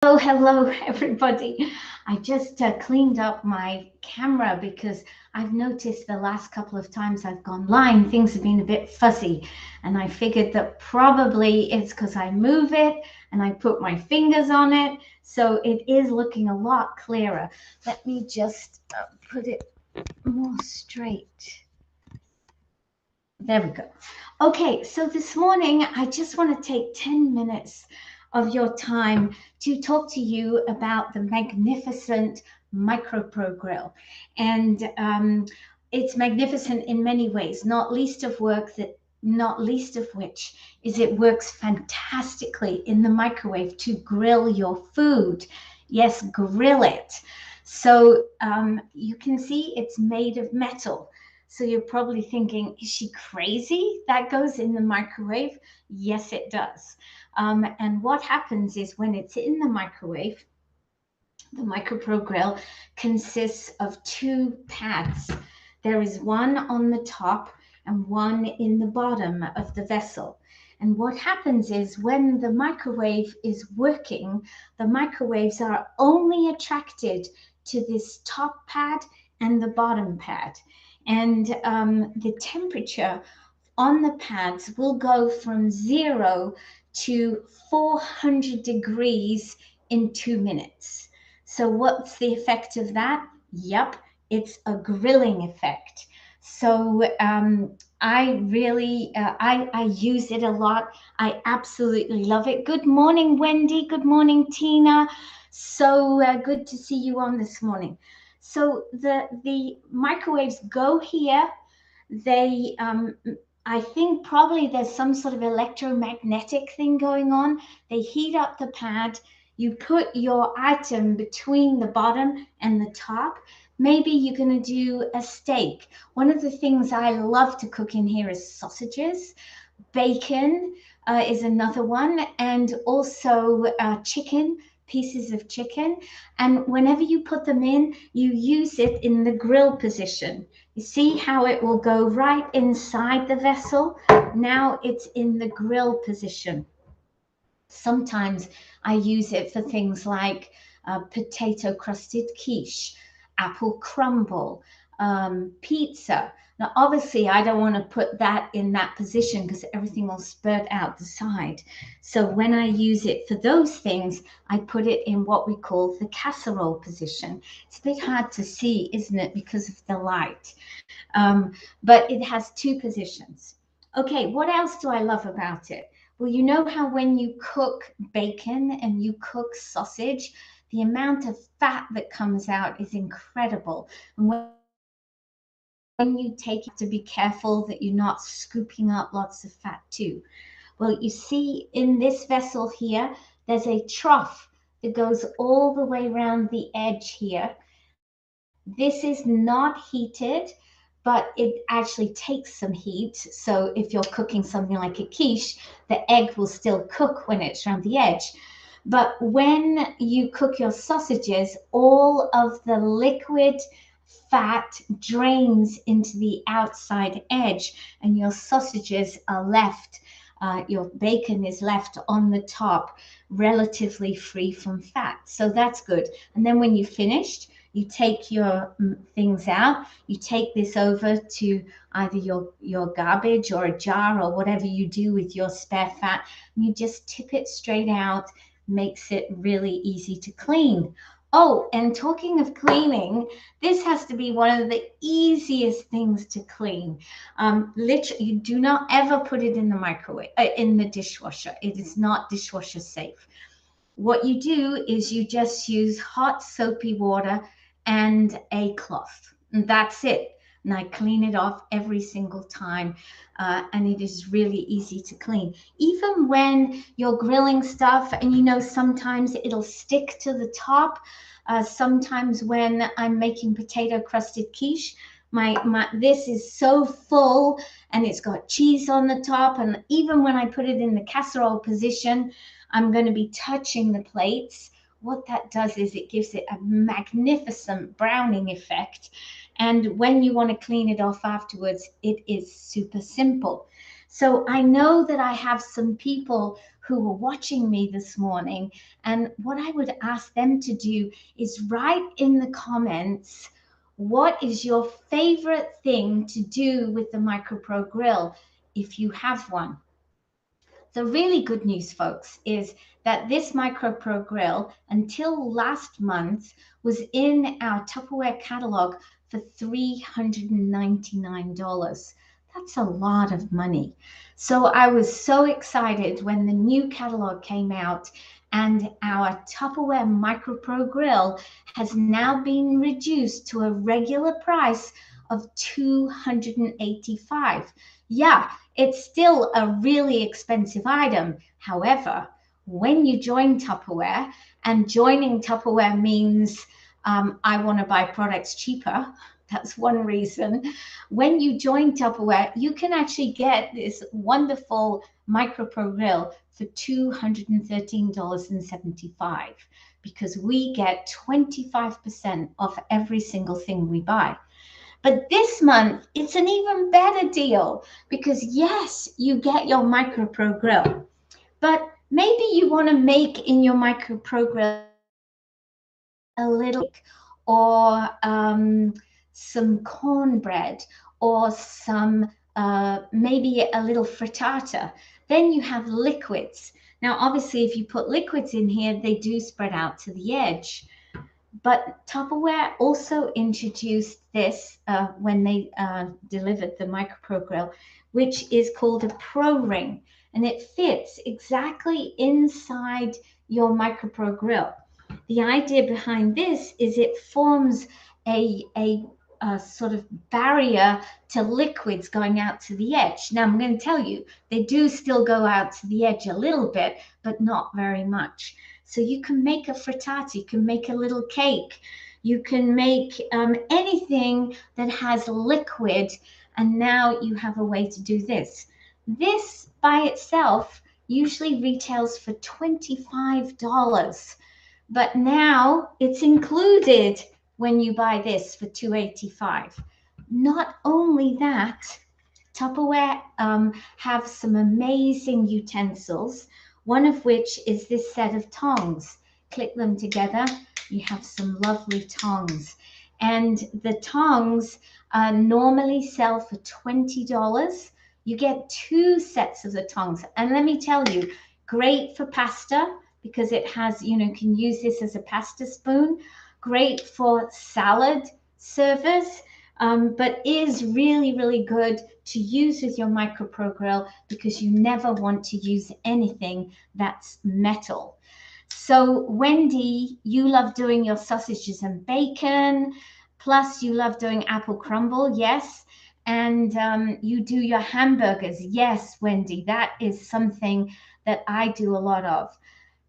Oh, hello, everybody. I just cleaned up my camera because I've noticed the last couple of times I've gone live, things have been a bit fuzzy. And I figured that probably it's because I move it and I put my fingers on it. So it is looking a lot clearer. Let me just put it more straight. There we go. Okay, so this morning I just want to take 10 minutes of your time to talk to you about the magnificent MicroPro Grill. And it's magnificent in many ways, not least of which is it works fantastically in the microwave to grill your food. Yes, grill it. So you can see it's made of metal. So you're probably thinking, is she crazy? That goes in the microwave? Yes, it does. And what happens is when it's in the microwave, the MicroPro Grill consists of two pads. There is one on the top and one in the bottom of the vessel. And what happens is when the microwave is working, the microwaves are only attracted to this top pad and the bottom pad. And the temperature on the pads will go from 0 to 400 degrees in 2 minutes. So what's the effect of that? Yep, it's a grilling effect. So I use it a lot. I absolutely love it. Good morning, Wendy. Good morning, Tina. So good to see you on this morning. So the microwaves go here. They I think probably there's some sort of electromagnetic thing going on. They heat up the pad. You put your item between the bottom and the top. Maybe you're going to do a steak. One of the things I love to cook in here is sausages. Bacon is another one, and also chicken, pieces of chicken. And whenever you put them in, you use it in the grill position. You see how it will go right inside the vessel? Now it's in the grill position. Sometimes I use it for things like potato crusted quiche, apple crumble, pizza. Now, obviously, I don't want to put that in that position because everything will spurt out the side. So when I use it for those things, I put it in what we call the casserole position. It's a bit hard to see, isn't it, because of the light? But it has two positions. Okay, what else do I love about it? Well, you know how when you cook bacon and you cook sausage, the amount of fat that comes out is incredible. And when you take it, to be careful that you're not scooping up lots of fat too. Well, you see in this vessel here, there's a trough that goes all the way around the edge here. This is not heated, but it actually takes some heat. So if you're cooking something like a quiche, the egg will still cook when it's around the edge. But when you cook your sausages, all of the liquid fat drains into the outside edge, and your sausages are left, your bacon is left on the top, relatively free from fat. So that's good. And then when you've finished, you take your things out, you take this over to either your garbage or a jar or whatever you do with your spare fat, and you just tip it straight out, makes it really easy to clean. Oh, and talking of cleaning, this has to be one of the easiest things to clean. Literally, you do not ever put it in the microwave, in the dishwasher. It is not dishwasher safe. What you do is you just use hot soapy water and a cloth. And that's it. And I clean it off every single time. And it is really easy to clean. Even when you're grilling stuff, and sometimes it'll stick to the top. Sometimes when I'm making potato crusted quiche, this is so full and it's got cheese on the top. And even when I put it in the casserole position, I'm going to be touching the plates. What that does is it gives it a magnificent browning effect. And when you want to clean it off afterwards, it is super simple. So I know that I have some people who are watching me this morning. And what I would ask them to do is write in the comments, what is your favorite thing to do with the MicroPro Grill if you have one? The really good news, folks, is that this MicroPro Grill, until last month, was in our Tupperware catalog for $399. That's a lot of money. So I was so excited when the new catalog came out, and our Tupperware MicroPro Grill has now been reduced to a regular price of $285. Yeah, it's still a really expensive item. However, when you join Tupperware, and joining Tupperware means I want to buy products cheaper. That's one reason. When you join Tupperware, you can actually get this wonderful MicroPro Grill for $213.75 because we get 25% off every single thing we buy. But this month, it's an even better deal because yes, you get your MicroPro Grill, but maybe you want to make in your MicroPro Grill a little cake or some cornbread or some maybe a little frittata. Then you have liquids. Now, obviously, if you put liquids in here, they do spread out to the edge. But Tupperware also introduced this when they delivered the MicroPro Grill, which is called a Pro Ring, and it fits exactly inside your MicroPro Grill. The idea behind this is it forms a sort of barrier to liquids going out to the edge. Now, I'm going to tell you, they do still go out to the edge a little bit, but not very much. So you can make a frittata, you can make a little cake, you can make anything that has liquid, and now you have a way to do this. This by itself usually retails for $25, but now it's included when you buy this for $285. Not only that, Tupperware have some amazing utensils, one of which is this set of tongs. Click them together, you have some lovely tongs. And the tongs normally sell for $20. You get 2 sets of the tongs. And let me tell you, great for pasta because it has, you know, can use this as a pasta spoon. Great for salad servers, but is really, really good to use with your MicroPro Grill because you never want to use anything that's metal. So Wendy, you love doing your sausages and bacon, plus you love doing apple crumble, yes, and you do your hamburgers, yes, Wendy, that is something that I do a lot of.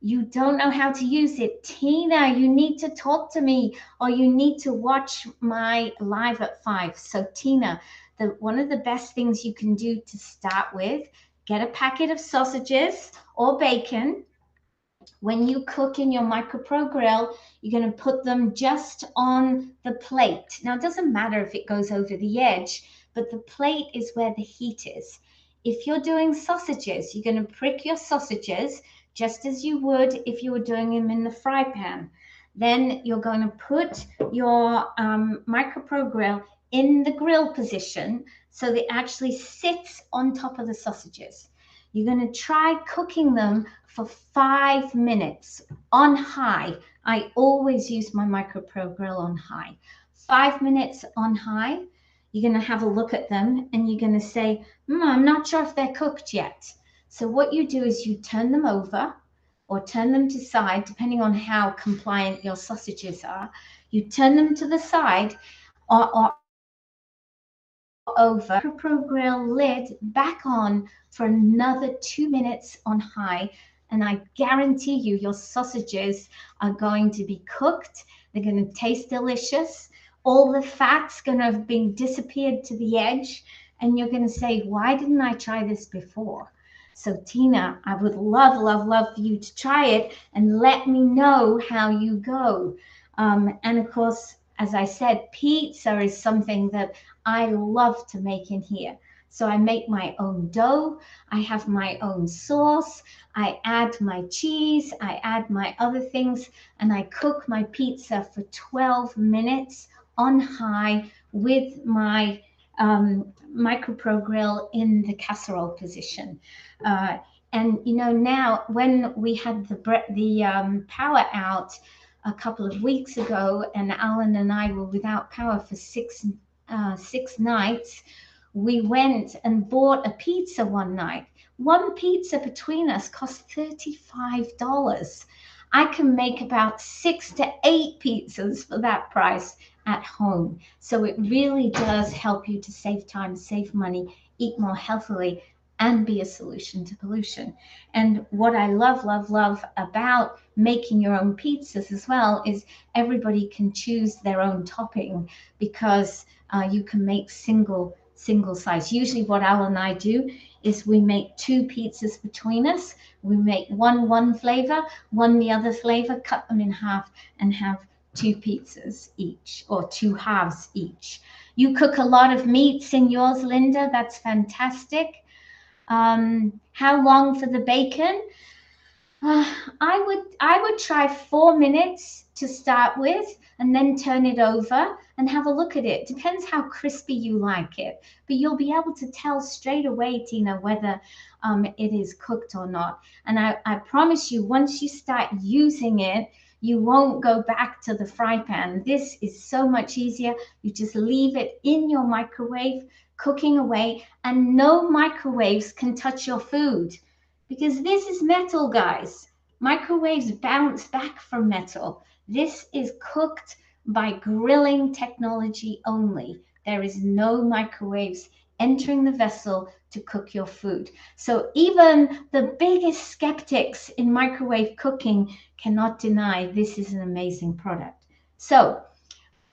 You don't know how to use it. Tina, you need to talk to me or you need to watch my live at 5. So Tina, one of the best things you can do to start with, get a packet of sausages or bacon. When you cook in your MicroPro Grill, you're going to put them just on the plate. Now, it doesn't matter if it goes over the edge, but the plate is where the heat is. If you're doing sausages, you're going to prick your sausages just as you would if you were doing them in the fry pan. Then you're going to put your MicroPro Grill in the grill position so that it actually sits on top of the sausages. You're going to try cooking them for 5 minutes on high. I always use my MicroPro Grill on high. 5 minutes on high. You're going to have a look at them and you're going to say, I'm not sure if they're cooked yet. So what you do is you turn them over or turn them to side, depending on how compliant your sausages are. You turn them to the side or over, MicroPro Grill lid back on for another 2 minutes on high, and I guarantee you your sausages are going to be cooked. They're going to taste delicious. All the fat's going to have been disappeared to the edge, and you're going to say, why didn't I try this before? So Tina, I would love, love, love for you to try it and let me know how you go. And of course, as I said, pizza is something that I love to make in here. So I make my own dough, I have my own sauce, I add my cheese, I add my other things, and I cook my pizza for 12 minutes on high with my MicroPro Grill in the casserole position. And you know, now when we had the power out a couple of weeks ago, and Alan and I were without power for six nights, we went and bought a pizza one night. One pizza between us cost $35. I can make about 6 to 8 pizzas for that price at home. So it really does help you to save time, save money, eat more healthily, and be a solution to pollution. And what I love, love, love about making your own pizzas as well is everybody can choose their own topping, because you can make single size. Usually what Al and I do is we make 2 pizzas between us. We make one flavor, one the other flavor, cut them in half, and have 2 pizzas each, or 2 halves each. You cook a lot of meats in yours, Linda. That's fantastic. How long for the bacon? I would try 4 minutes to start with, and then turn it over and have a look at it. Depends how crispy you like it, but you'll be able to tell straight away, Tina, whether it is cooked or not. And I promise you, once you start using it, you won't go back to the fry pan. This is so much easier. You just leave it in your microwave, cooking away, and no microwaves can touch your food, because this is metal, guys. Microwaves bounce back from metal. This is cooked by grilling technology only. There is no microwaves entering the vessel to cook your food. So even the biggest skeptics in microwave cooking cannot deny this is an amazing product. So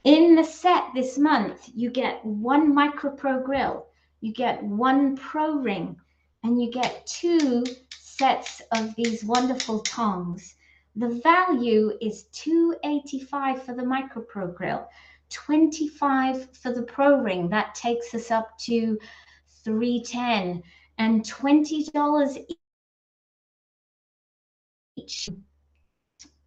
in the set this month, you get 1 MicroPro Grill, you get 1 Pro Ring, and you get 2 sets of these wonderful tongs. The value is $285 for the MicroPro Grill, $25 for the Pro Ring. That takes us up to $310, and $20 each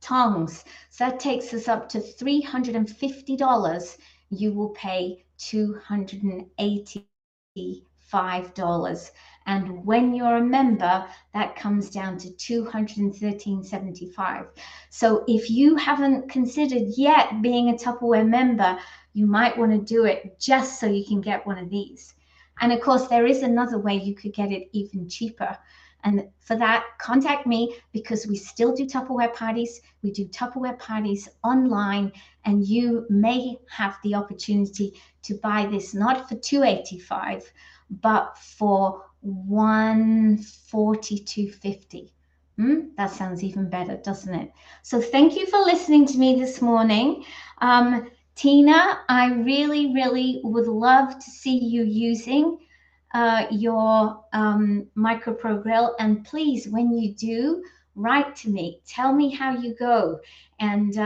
tongs. So that takes us up to $350. You will pay $285. And when you're a member, that comes down to $213.75. So if you haven't considered yet being a Tupperware member, you might want to do it just so you can get one of these. And of course, there is another way you could get it even cheaper. And for that, contact me, because we still do Tupperware parties. We do Tupperware parties online, and you may have the opportunity to buy this not for $285, but for $142.50. That sounds even better, doesn't it? So thank you for listening to me this morning. Tina, I really, really would love to see you using your MicroPro Grill. And please, when you do, write to me. Tell me how you go. And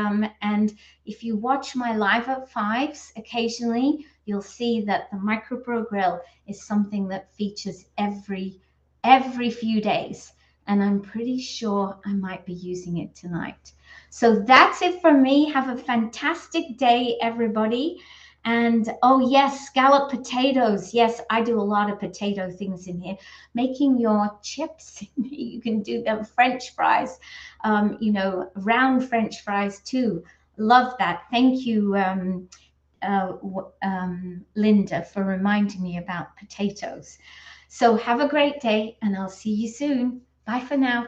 if you watch my live at 5s occasionally, you'll see that the MicroPro Grill is something that features every few days. And I'm pretty sure I might be using it tonight. So that's it from me. Have a fantastic day, everybody. And oh yes, scalloped potatoes. Yes, I do a lot of potato things in here. Making your chips, you can do them French fries, round French fries too. Love that. Thank you, Linda, for reminding me about potatoes. So have a great day, and I'll see you soon. Bye for now.